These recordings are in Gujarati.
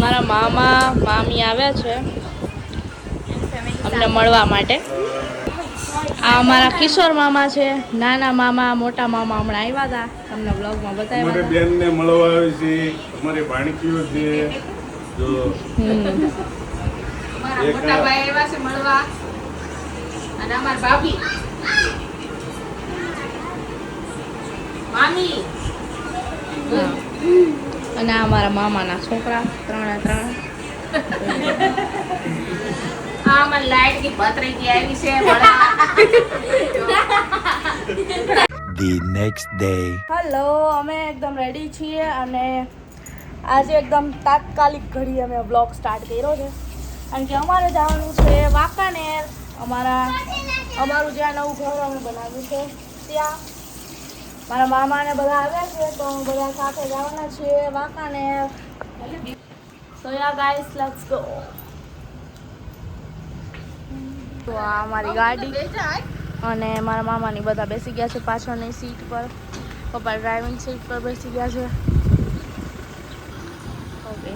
મારા મામા મામી આવ્યા છે અમને મળવા માટે. આ અમારા કિશોર મામા છે, નાના મામા મોટા મામા હમણાં આવ્યા હતા, તમને બ્લોગમાં બતાવ્યા. અમારી બેનને મળવા આવી છે, અમારી ભાણકીઓ છે. જો અમારા મોટા ભાઈ આવ્યા છે મળવા અને અમારા ભાભી મામી અને આ અમારા મામાના છોકરા 3 આ અમારી લાઈટ ની ભત્રીજી આવી છે The next day. હેલો, અમે એકદમ રેડી છીએ અને આજે એકદમ તાત્કાલિક ઘડી અમે બ્લોગ સ્ટાર્ટ કર્યો છે કારણ કે અમારે જવાનું છે વાંકાનેર. અમારું જ્યાં નવું ઘર અમે બનાવ્યું છે ત્યાં મારા મામાને બધા આવ્યા છે તો અમે બધા સાથે જવાના છીએ વાંકાનેર. સો યા ગાઈસ, લેટ્સ ગો. તો આ અમારી ગાડી અને મારા મામાની બધા બેસી ગયા છે પાછળની સીટ પર. પપ્પા ડ્રાઇવિંગ સીટ પર બેસી ગયા છે. ઓકે.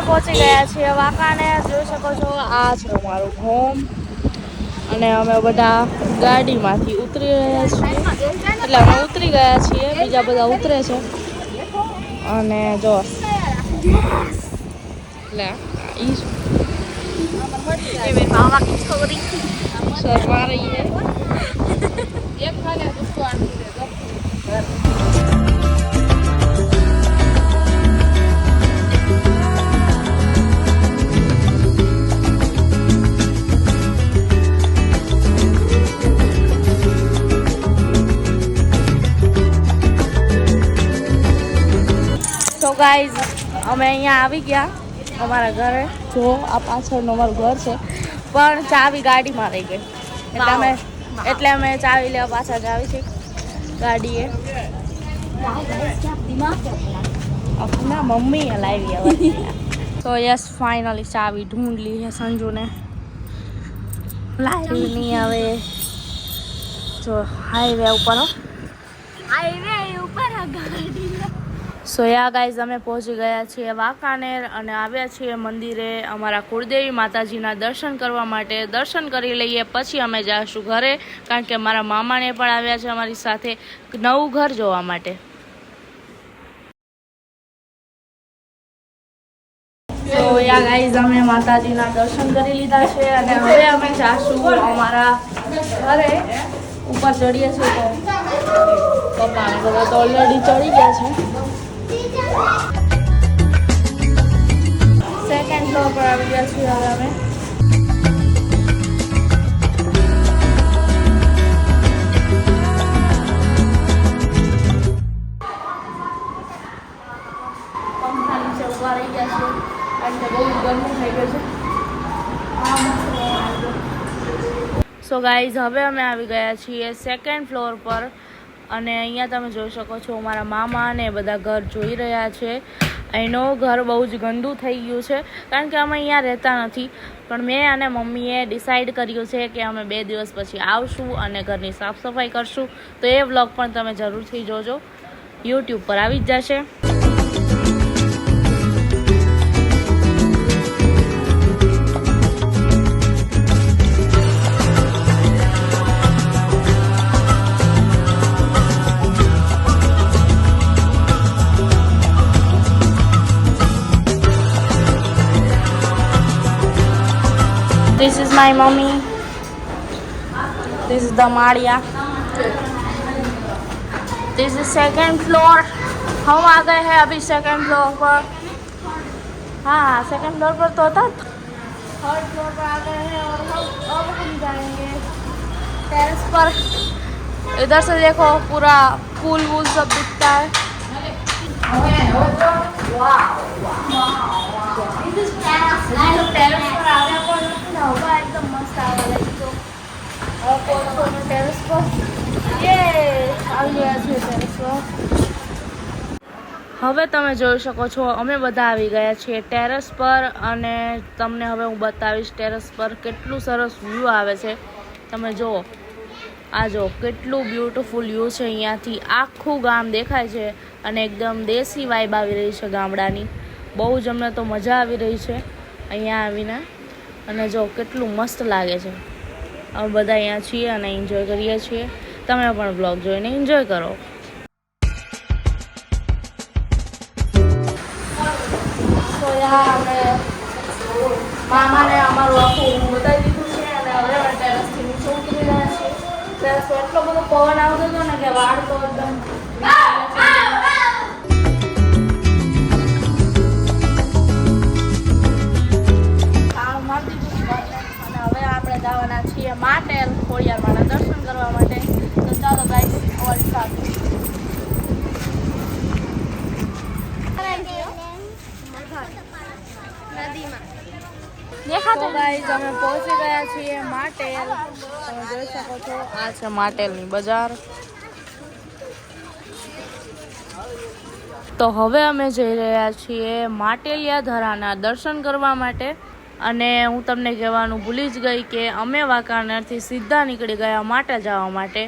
પહોંચી ગયા છીએ વાંકાનેર. જોઈ શકો છો આ છે અમારું હોમ અને અમે બધા ગાડીમાંથી ઉતરી રહ્યા છીએ. એટલે અમે ઉતરી ગયા છીએ, બીજા બધા ઉતરે છે. અને જો શર્મા રહી है. તો ગાઈઝ અમે અહીંયા આવી ગયા અમારા ઘરે. જો આ પાછળનું અમારું ઘર છે પણ ચાવી ગાડીમાં રહી ગઈ એટલે અમે ચાવી લેવા પાછા જ આવી છીએ ગાડીએ. ના મમ્મીએ લાવી હવે. તો યસ, ફાઇનલી ચાવી ઢૂંઢ લી છે સંજુને. લાવી નહીં આવે. જો હાઈવે ઉપર સો યા ગાઈઝ, અમે પહોંચી ગયા છીએ વાંકાનેર અને આવ્યા છીએ મંદિરે અમારા કુળદેવી માતાજીના દર્શન કરવા માટે. દર્શન કરી લઈએ પછી અમે જઈશું ઘરે કારણ કે મારા મામાને પણ આવ્યા છે અમારી સાથે નવું ઘર જોવા માટે. તો યા ગાઈઝ, અમે માતાજીના દર્શન કરી લીધા છે અને હવે અમે જઈશું અમારા ઘરે. ઉપર ચડીએ છીએ તો પપ્પા બધા તો ઓલરેડી ચડી ગયા છે. સેકન્ડ ફ્લોર પર આવી ગયા છીએ હવે અમે. પંખા નીચે ઉભા રહી ગયા છે કારણ કે બહુ ગરમી થઈ ગયું છે. સો ગાઈઝ, હવે અમે આવી ગયા છીએ સેકન્ડ ફ્લોર પર અને અહીંયા તમે જોઈ શકો છો મારા મામા ને બધા ઘર જોઈ રહ્યા છે. અહીંનું ઘર બહુ જ ગંદુ થઈ ગયું છે કારણ કે અમે અહીંયા રહેતા નથી, પણ મેં અને મમ્મીએ ડિસાઈડ કર્યું છે કે અમે 2 દિવસ પછી આવશું અને ઘરની સાફ સફાઈ કરશું. તો એ વ્લોગ પણ તમે જરૂરથી જોજો, યુટ્યુબ પર આવી જ જશે. This is my mommy. This is the Madia. This is second floor. हम आ गए हैं अभी सेकंड फ्लोर पर. हाँ सेकंड फ्लोर पर तो था. थर्ड फ्लोर पर आ गए हैं और हम जाएंगे टेरेस पर. इधर से देखो पूरा पूल वूल सब दिखता है. टेरेस पर આવ્યા પણ નથી ને હવા એકદમ મસ્ત આવે લાગી તો ટેરેસ પર આવી ગયા છે ટેરેસ પર. હવે તમે જોઈ શકો છો અમે બધા આવી ગયા છીએ ટેરેસ પર અને તમને હવે હું બતાવીશ ટેરેસ પર કેટલું સરસ વ્યૂ આવે છે. તમે જુઓ આ જો કેટલું બ્યુટીફુલ વ્યૂ છે. અહીંયાથી આખું ગામ દેખાય છે અને એકદમ દેશી વાઇબ આવી રહી છે ગામડાની. બહુ જ અમને તો મજા આવી રહી છે અહીંયા આવીને. અને જો કેટલું મસ્ત લાગે છે. અમે બધા અહીંયા છીએ અને એન્જોય કરીએ છીએ. તમે પણ બ્લોગ જોઈને એન્જોય કરો. તો અમે મામાને અમારું આખું બતાવી દીધું છે અને હવે અમે ટેરેસથી નીચે ઉતરી રહ્યા છીએ. ટેરેસ પર એટલો બધો પવન આવતો હતો ને કે વાળ તો એકદમ જવાના છીએ માટેલ ખોડિયારમાંના દર્શન કરવા માટે. તો ચાલો ગાઈસ અમારી સાથે. તો ગાઈસ અમે પહોંચી ગયા છીએ માટેલ. તમે જોઈ શકો છો આ છે માટેલની બજાર. તો હવે અમે જઈ રહ્યા છીએ માટેલિયા ધરાના દર્શન કરવા માટે. અને હું તમને કહેવાનું ભૂલી જ ગઈ કે અમે વાંકાનેરથી સીધા નીકળી ગયા માટેલ જવા માટે.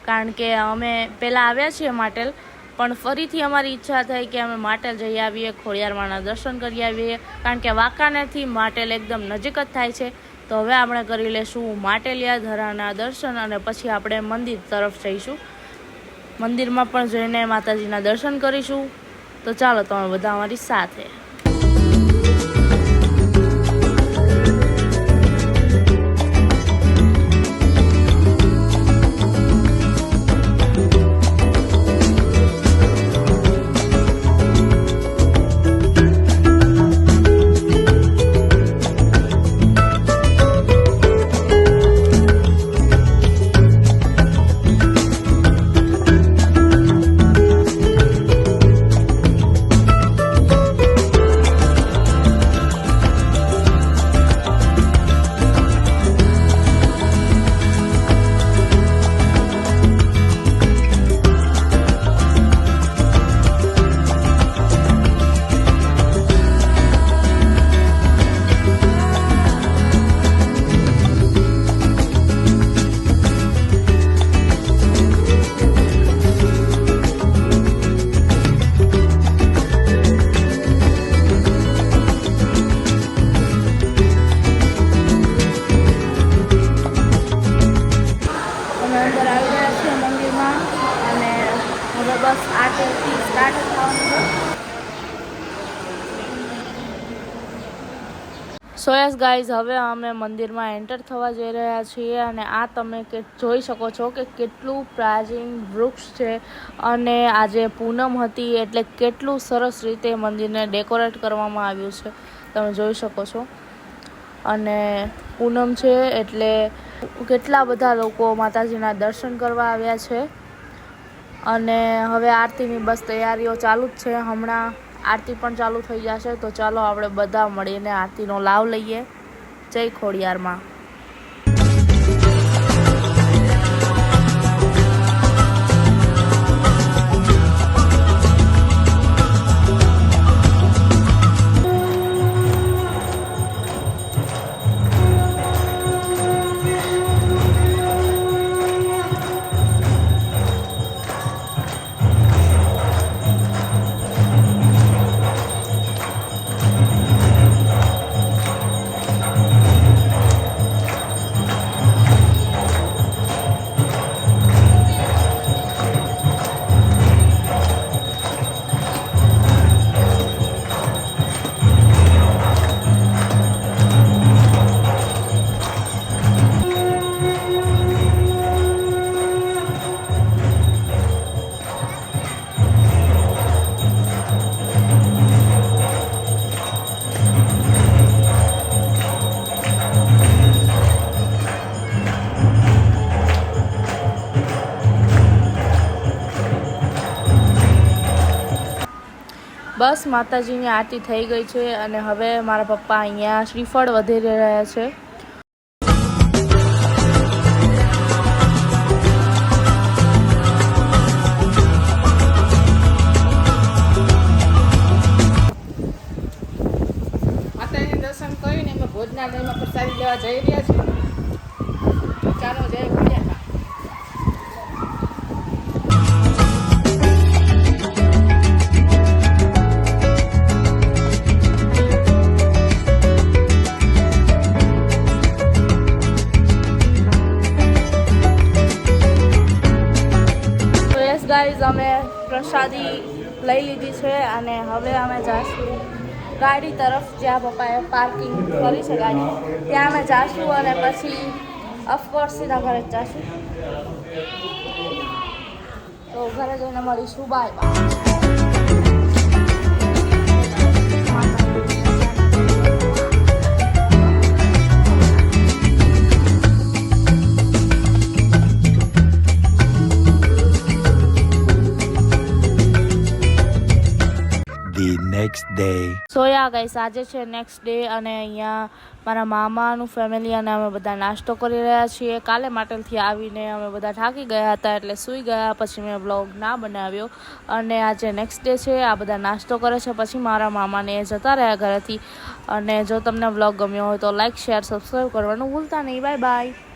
કારણ કે અમે પહેલાં આવ્યા છીએ માટેલ પણ ફરીથી અમારી ઈચ્છા થઈ કે અમે માટેલ જઈ આવીએ, ખોડિયારમાંના દર્શન કરી આવીએ. કારણ કે વાંકાનેરથી માટેલ એકદમ નજીક જ થાય છે. તો હવે આપણે કરી લઈશું માટેલિયા ધરાના દર્શન અને પછી આપણે મંદિર તરફ જઈશું. મંદિરમાં પણ જઈને માતાજીના દર્શન કરીશું. તો ચાલો તમે બધા અમારી સાથે. બસ આરતીથી સ્ટાર્ટ થવાનું. સો યસ ગાઈઝ, હવે અમે મંદિરમાં એન્ટર થવા જઈ રહ્યા છીએ અને આ તમે જોઈ શકો છો કે કેટલું પ્રાચીન વૃક્ષ છે અને આજે પૂનમ હતી એટલે કેટલું સરસ રીતે મંદિરને ડેકોરેટ કરવામાં આવ્યું છે તમે જોઈ શકો છો. અને પૂનમ છે એટલે કેટલા બધા લોકો માતાજીના દર્શન કરવા આવ્યા છે. અને હવે આરતીની બસ તૈયારીઓ ચાલુ જ છે. હમણાં આરતી પણ ચાલુ થઈ જશે. તો ચાલો આપણે બધા મળીને આરતીનો લાભ લઈએ. જય ખોડિયારમાં. બસ માતાજીની આરતી થઈ ગઈ છે અને હવે મારા પપ્પા અહીંયા શ્રીફળ વધારી રહ્યા છે. માતાજીના દર્શન કરીને અમે ભોજનાલયમાં પ્રસાદી લેવા જઈ રહ્યા છીએ. ચાલો જય ભોજન. ગાઈઝ અમે પ્રસાદી લઈ લીધી છે અને હવે અમે જાશું ગાડી તરફ જ્યાં પપ્પાએ પાર્કિંગ કરી છે ગાડી ત્યાં અમે જાશું અને પછી ઓફકોર્સ સીધા ઘરે જ જાશું. તો ઘરે જઈને મળીશું. Bye bye. The next day. So yeah guys આજે છે નેક્સ્ટ ડે અને અહીંયા મારા મામાનું ફેમિલી અને અમે બધા નાસ્તો કરી રહ્યા છીએ. કાલે માટેલથી આવીને અમે બધા થાકી ગયા હતા એટલે સૂઈ ગયા. પછી મેં બ્લોગ ના બનાવ્યો અને આજે નેક્સ્ટ ડે છે. આ બધા નાસ્તો કરે છે પછી મારા મામાને જતા રહ્યા ઘરેથી. અને જો તમને બ્લોગ ગમ્યો હોય તો લાઈક શેર સબસ્ક્રાઈબ કરવાનું ભૂલતા નહીં. Bye bye.